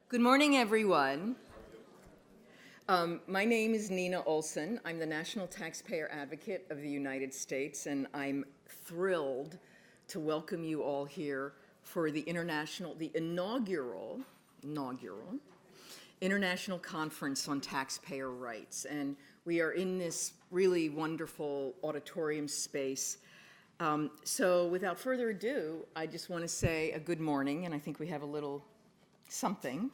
Good morning, everyone. My name is Nina Olson. I'm the National Taxpayer Advocate of the United States, and I'm thrilled to welcome you all here for the inaugural International Conference on Taxpayer Rights. And we are in this really wonderful auditorium space. So without further ado, I just want to say a good morning, and I think we have a little something.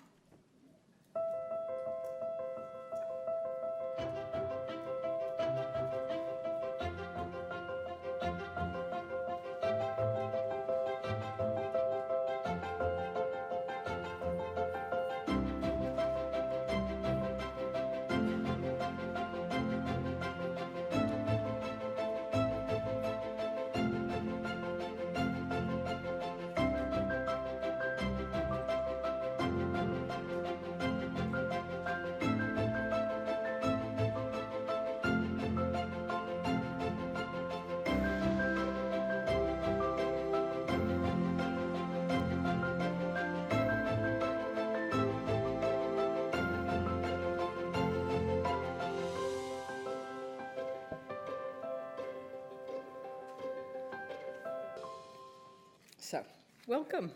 So, welcome.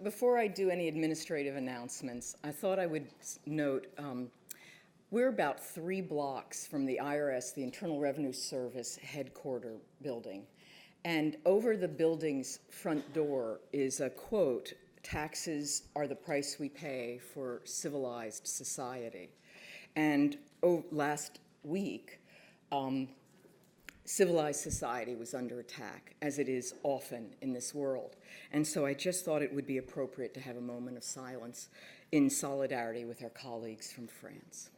Before I do any administrative announcements, I thought I would note we're about 3 blocks from the IRS, the Internal Revenue Service headquarter building. And over the building's front door is a quote, "Taxes are the price we pay for civilized society." And last week, civilized society was under attack, as it is often in this world. And so I just thought it would be appropriate to have a moment of silence in solidarity with our colleagues from France.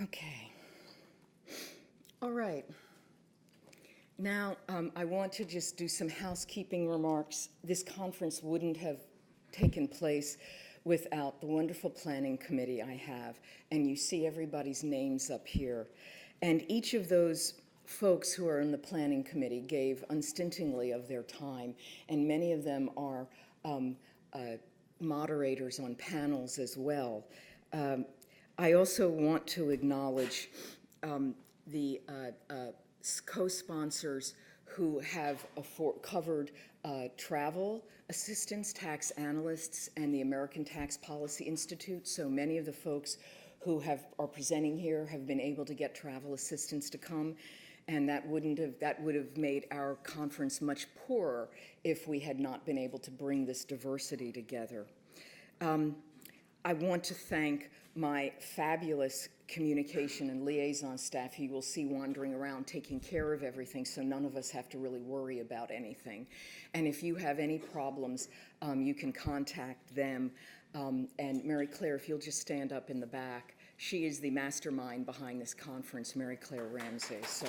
Okay. All right. Now, I want to just do some housekeeping remarks. This conference wouldn't have taken place without the wonderful planning committee I have, and you see everybody's names up here. And each of those folks who are in the planning committee gave unstintingly of their time, and many of them are moderators on panels as well. I also want to acknowledge the co-sponsors who have covered travel assistance, tax analysts, and the American Tax Policy Institute. So many of the folks who are presenting here have been able to get travel assistance to come, and that would have made our conference much poorer if we had not been able to bring this diversity together. I want to thank my fabulous communication and liaison staff who you will see wandering around taking care of everything, so none of us have to really worry about anything. And if you have any problems, you can contact them. And Mary Claire, if you'll just stand up in the back, she is the mastermind behind this conference, Mary Claire Ramsey. So.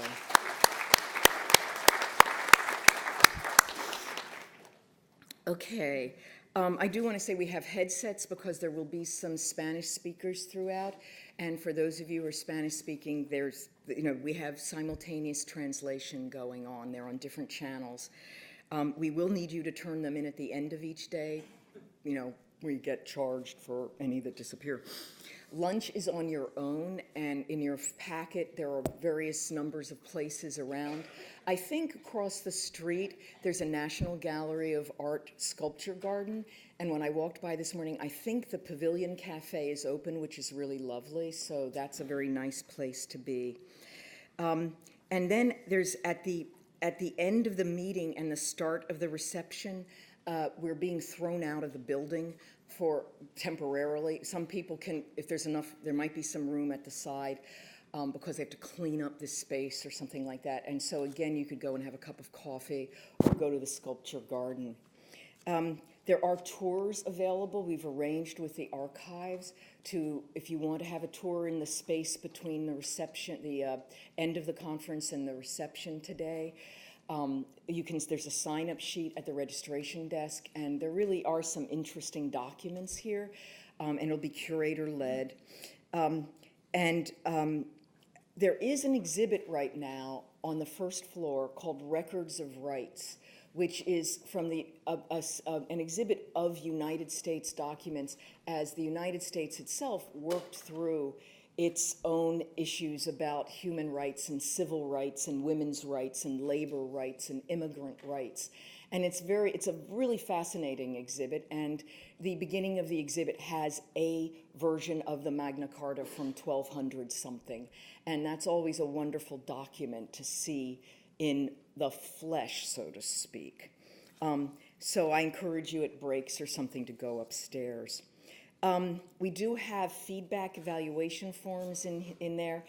Okay. I do want to say we have headsets because there will be some Spanish speakers throughout. And for those of you who are Spanish speaking, we have simultaneous translation going on. They're on different channels. We will need you to turn them in at the end of each day. We get charged for any that disappear. Lunch is on your own, and in your packet there are various numbers of places around. I think across the street there's a National Gallery of Art sculpture garden, and when I walked by this morning, I think the Pavilion Cafe is open, which is really lovely, so that's a very nice place to be. And then there's at the end of the meeting and the start of the reception, we're being thrown out of the building for temporarily. Some people can, if there's enough, there might be some room at the side because they have to clean up this space or something like that. And so again, you could go and have a cup of coffee or go to the sculpture garden. There are tours available. We've arranged with the archives to, if you want to have a tour in the space between the reception, the end of the conference and the reception today, there's a sign-up sheet at the registration desk, and there really are some interesting documents here, and it'll be curator-led. There is an exhibit right now on the first floor called Records of Rights, which is from an exhibit of United States documents as the United States itself worked through its own issues about human rights and civil rights and women's rights and labor rights and immigrant rights. And it's a really fascinating exhibit, and the beginning of the exhibit has a version of the Magna Carta from 1200 something. And that's always a wonderful document to see in the flesh, so to speak. So I encourage you at breaks or something to go upstairs. We do have feedback evaluation forms in there,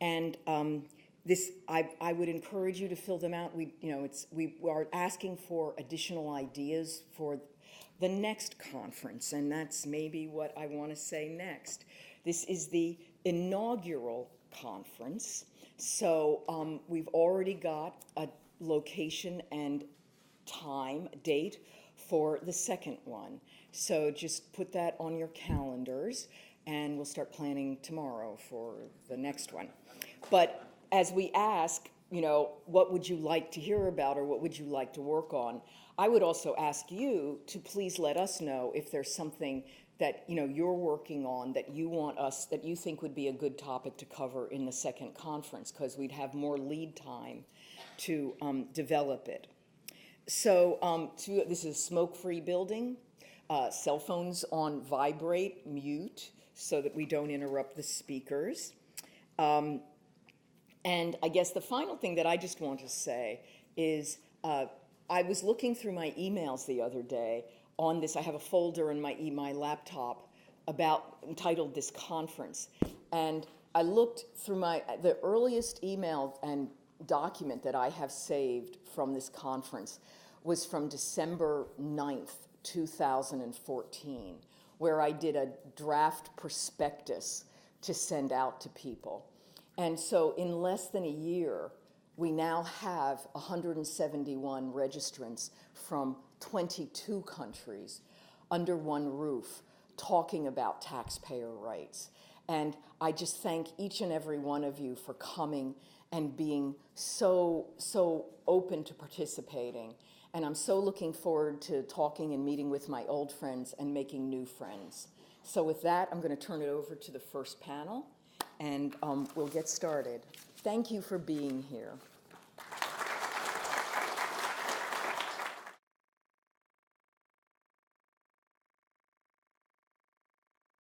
and I would encourage you to fill them out. We are asking for additional ideas for the next conference, and that's maybe what I want to say next. This is the inaugural conference, so we've already got a location and date for the second one. So just put that on your calendars, and we'll start planning tomorrow for the next one. But as we ask, what would you like to hear about or what would you like to work on, I would also ask you to please let us know if there's something that you're working on that you think would be a good topic to cover in the second conference, because we'd have more lead time to develop it. So this is a smoke-free building. Cell phones on vibrate, mute, so that we don't interrupt the speakers. And I guess the final thing that I just want to say is I was looking through my emails the other day on this. I have a folder in my laptop entitled "This Conference," and I looked through the earliest email and document that I have saved from this conference was from December 9th, 2014, where I did a draft prospectus to send out to people. And so in less than a year, we now have 171 registrants from 22 countries under one roof talking about taxpayer rights. And I just thank each and every one of you for coming and being so open to participating. And I'm so looking forward to talking and meeting with my old friends and making new friends. So with that, I'm going to turn it over to the first panel, and we'll get started. Thank you for being here.